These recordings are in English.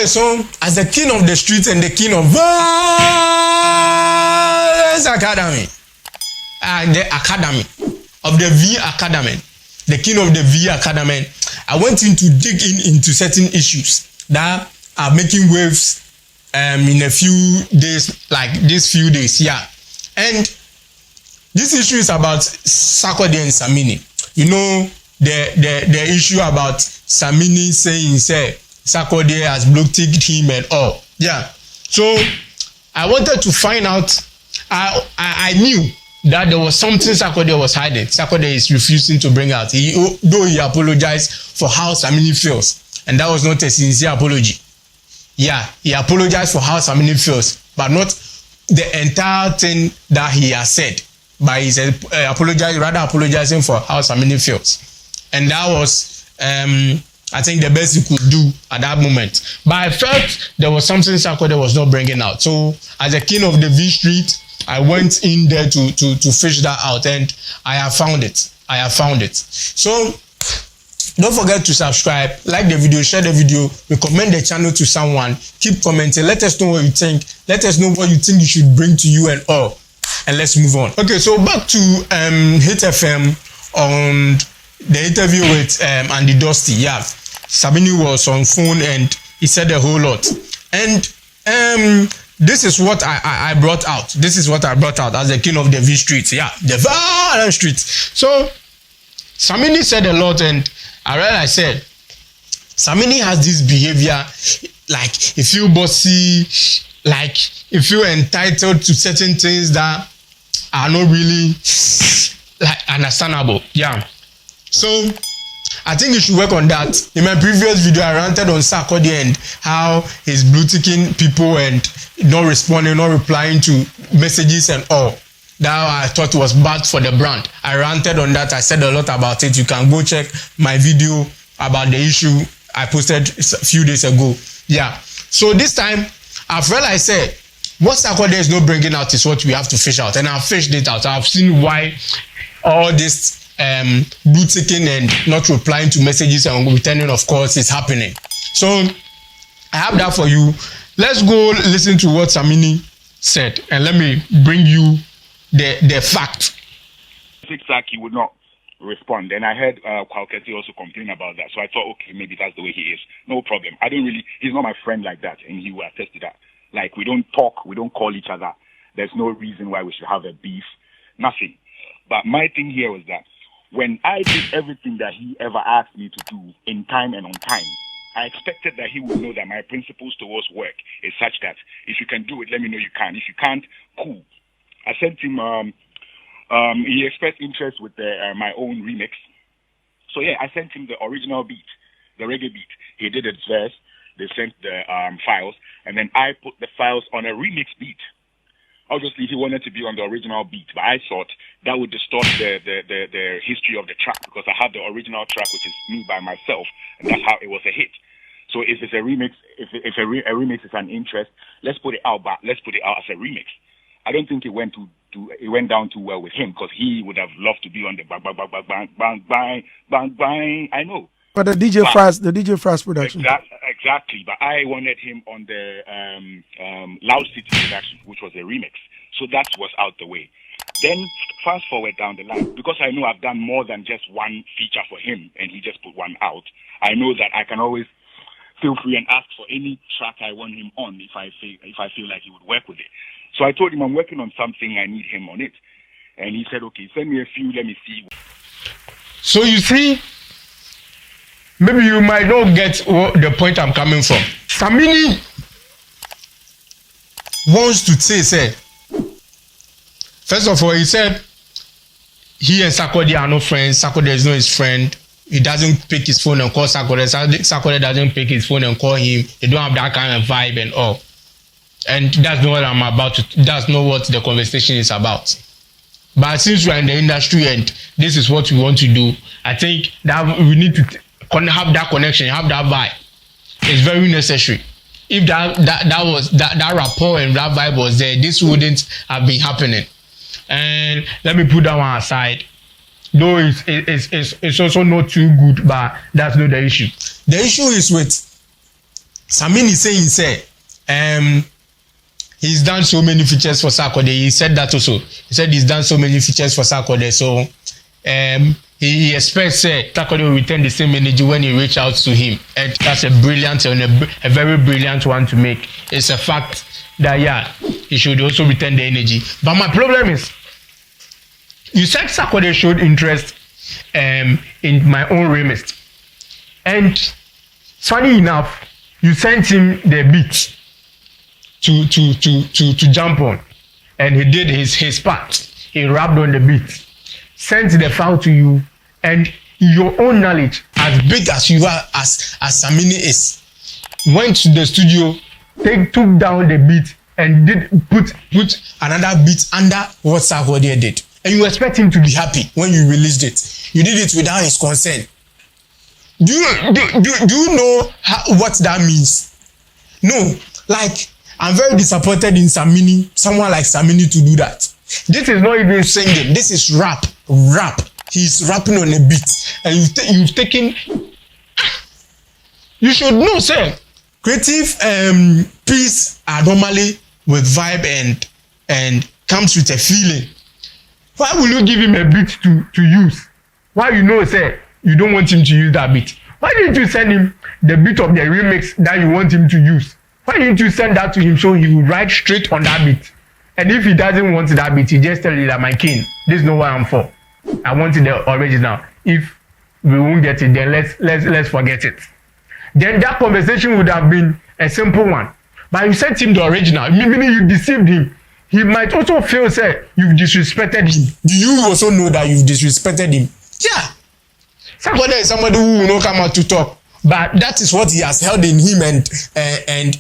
so as the king of the streets and the king of academy, the academy of the V Academy, the king of the V Academy, I went in to dig into certain issues that are making waves in a few days, like these few days, yeah. And this issue is about Sarkodie and Samini. You know, the issue about Samini saying, Sarkodie has blocked him and all. Yeah. So I wanted to find out. I knew that there was something Sarkodie was hiding. Sarkodie is refusing to bring out. Though he apologized for how Samini feels, and that was not a sincere apology. Yeah, he apologized for how Samini feels, but not the entire thing that he has said. But he said apologizing for how Samini feels, and that was I think the best he could do at that moment. But I felt there was something Sarkodie was not bringing out. So as a king of the V Street, I went in there to fish that out, and I have found it. So don't forget to subscribe, like the video, share the video, recommend the channel to someone, keep commenting, let us know what you think, let us know what you think you should bring to you and all, and let's move on. Okay, so back to Hit FM on the interview with Andy Dusty. Yeah, Samini was on phone and he said a whole lot, and this is what I brought out. This is what I brought out as the king of the V Streets. Yeah, the violent streets. So Samini said a lot, and I said Samini has this behavior, like he feel bossy, like he feel entitled to certain things that are not really like understandable. Yeah. So I think you should work on that. In my previous video, I ranted on Sarkodie and how he's blue-ticking people and not responding, not replying to messages and all. That I thought was bad for the brand. I ranted on that. I said a lot about it. You can go check my video about the issue I posted a few days ago. Yeah. So this time, I've realized, said, what Sarkodie is not bringing out is what we have to fish out. And I've fished it out. I've seen why all this blue ticking and not replying to messages and returning of calls is happening. So I have that for you. Let's go listen to what Samini said, and let me bring you the fact. He would not respond, and I heard Kwalketi also complain about that. So I thought, okay, maybe that's the way he is. No problem. He's not my friend like that, and he will attest to that. Like, we don't talk, we don't call each other. There's no reason why we should have a beef. Nothing. But my thing here was that when I did everything that he ever asked me to do in time and on time, I expected that he would know that my principles towards work is such that if you can do it, let me know you can. If you can't, cool. I sent him, he expressed interest with my own remix. So yeah, I sent him the original beat, the reggae beat. He did its verse. They sent the files, and then I put the files on a remix beat. Obviously, he wanted to be on the original beat, but I thought that would distort the history of the track, because I have the original track, which is me by myself, and that's how it was a hit. So if it's a remix, if a remix is an interest, let's put it out, but let's put it out as a remix. I don't think it went down too well with him, because he would have loved to be on the bang bang bang bang bang bang bang bang. I know. But the DJ Fraz production. Exactly. But I wanted him on the Loud City production, which was a remix. So that was out the way. Then fast forward down the line, because I know I've done more than just one feature for him, and he just put one out. I know that I can always feel free and ask for any track I want him on if I feel like he would work with it. So I told him I'm working on something, I need him on it. And he said, okay, send me a few, let me see. So you see, maybe you might not get the point I'm coming from. Samini wants to say, first of all, he said he and Sarkodie are no friends. Sarkodie is not his friend. He doesn't pick his phone and call Sarkodie. Sarkodie doesn't pick his phone and call him. They don't have that kind of vibe and all. And that's not what I'm about to. That's not what the conversation is about. But since we're in the industry and this is what we want to do, I think that we need to have that connection, have that vibe. It's very necessary. If that rapport and that vibe was there, this wouldn't have been happening. And let me put that one aside. Though it's also not too good, but that's not the issue. The issue is with Samini saying he's done so many features for Sarkodie. He said that also. He said he's done so many features for Sarkodie. So he expects Sarkodie will return the same energy when he reach out to him. And that's a brilliant and a very brilliant one to make. It's a fact that he should also return the energy. But my problem is, you said Sarkodie showed interest in my own remix. And funny enough, you sent him the beat to jump on, and he did his part. He rapped on the beat, sent the file to you, and your own knowledge, as big as you are, as Samini is, went to the studio, took down the beat, and did put another beat under what Sarkodie did. And you expect him to be happy when you released it. You did it without his consent. Do you know what that means? No, like, I'm very disappointed in Samini, someone like Samini to do that. This is not even singing, this is rap. He's rapping on a beat, and you've taken. You should know, sir. Creative piece are normally with vibe and comes with a feeling. Why will you give him a beat to use? Why you know, sir, you don't want him to use that beat? Why didn't you send him the beat of the remix that you want him to use? Why didn't you send that to him so he will write straight on that beat? And if he doesn't want that beat, he just tell you that, my king, this is not what I'm for. I want the original. If we won't get it, then let's forget it. Then that conversation would have been a simple one. But you sent him the original, meaning you deceived him. He might also feel, say, you've disrespected him. Do you also know that you've disrespected him? Yeah. Sarkodie is somebody who will not come out to talk. But that is what he has held in him, and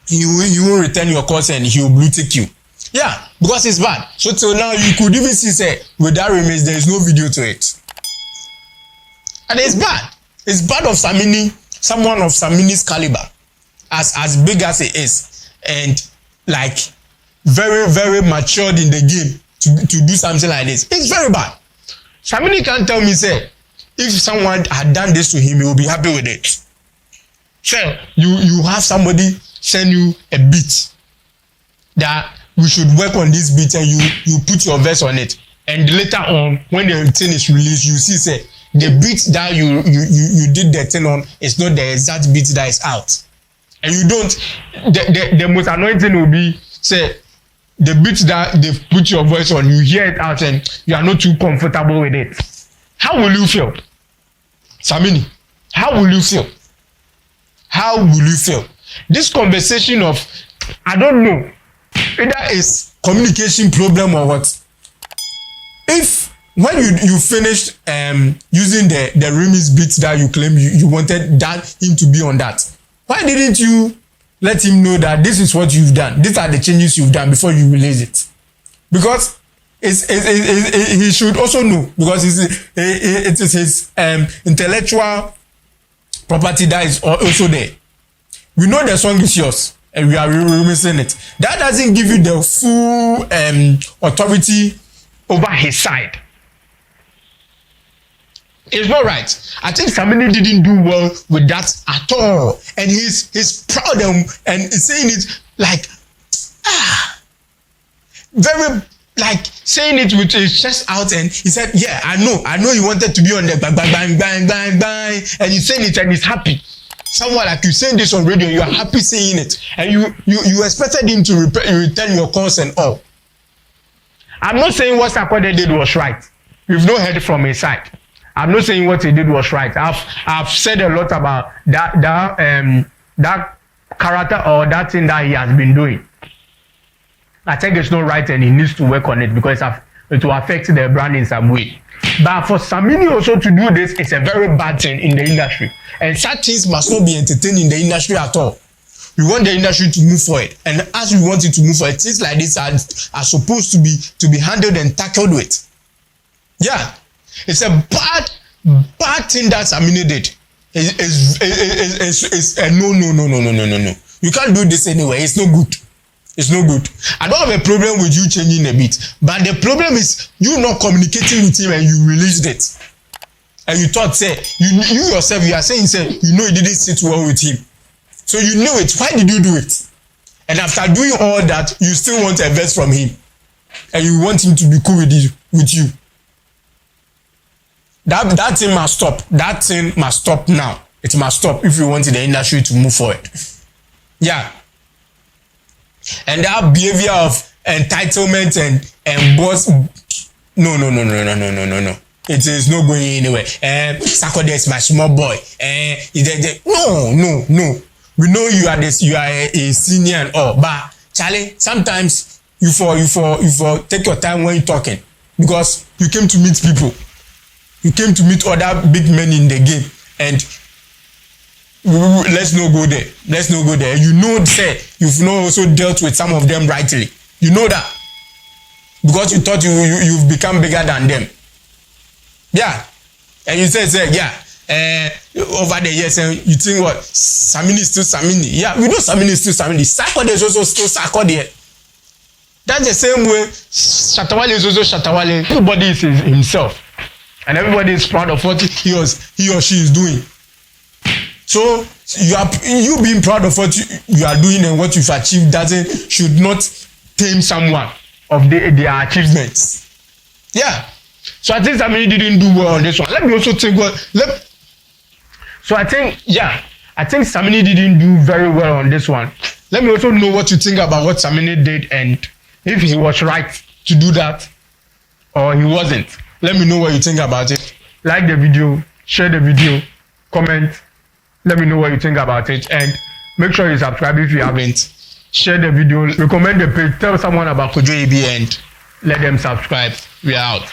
he will return your calls and he will blue tick you. Yeah, because it's bad. So till now you could even see, say, with that remix there is no video to it. And it's bad. It's bad of Samini, someone of Samini's caliber, as big as he is, and like very, very matured in the game to do something like this. It's very bad. Samini can't tell me, say, if someone had done this to him, he will be happy with it. So you have somebody send you a beat that we should work on this beat, and you put your verse on it, and later on when the thing is released, you see, say, the beat that you did the thing on is not the exact beat that is out, and you don't. The most annoying thing will be, say, the beat that they put your voice on, you hear it out and you are not too comfortable with it. How will you feel, Samini? How will you feel? How will you feel? This conversation of, I don't know, either is communication problem or what. If when you finished using the remix beat that you claim you wanted him to be on that, why didn't you let him know that this is what you've done? These are the changes you've done before you release it. Because he should also know, because it is his intellectual property that is also there. We know the song is yours and we are remixing it. That doesn't give you the full authority over his side. It's not right. I think Samini didn't do well with that at all, and he's proud and saying it like very, like saying it with his chest out, and he said, yeah, I know you wanted to be on the bang, and he's saying it and he's happy. Someone like you saying this on radio, you are happy saying it, and you expected him to return your calls and all. I'm not saying what Sarkodie did was right. We've not heard from his side. I'm not saying what he did was right. I've said a lot about that character or that thing that he has been doing. I think it's not right and he needs to work on it, because it will affect the brand in some way. But for Samini also to do this, it's a very bad thing in the industry. And such things must not be entertained in the industry at all. We want the industry to move forward. And as we want it to move forward, things like this are supposed to be handled and tackled with. Yeah. It's a bad thing that Samini did. It's no. You can't do this anyway. It's no good. It's no good. I don't have a problem with you changing a bit, but the problem is you not communicating with him and you released it. And you thought, say, you yourself, you are saying, say, you know, it didn't sit well with him. So you knew it. Why did you do it? And after doing all that, you still want a verse from him. And you want him to be cool with you. That thing must stop. That thing must stop now. It must stop if you want the industry to move forward. Yeah. And that behavior of entitlement and boss, no. It is not going anywhere. Sarkodie is my small boy. No. We know you are a senior and all, but Charlie, sometimes you for take your time when you're talking, because you came to meet people. You came to meet other big men in the game, and let's not go there. You know, say you've not also dealt with some of them rightly. You know that because you thought you've become bigger than them. Yeah, and you say yeah. Over the years, you think what? Samini is still Samini. Yeah, we know Samini is still Samini. Sarkodie is also still Sarkodie. That's the same way Shattawale is also Shattawale. Everybody is himself, and everybody is proud of what he or she is doing. So you being proud of what you are doing and what you've achieved should not tame someone of their achievements. Yeah. So I think Samini didn't do well on this one. Let me also think I think Samini didn't do very well on this one. Let me also know what you think about what Samini did and if he was right to do that or he wasn't. Let me know what you think about it. Like the video, share the video, comment. Let me know what you think about it, and make sure you subscribe if you haven't. Share the video, recommend the page, tell someone about KOJO and let them subscribe. We are out.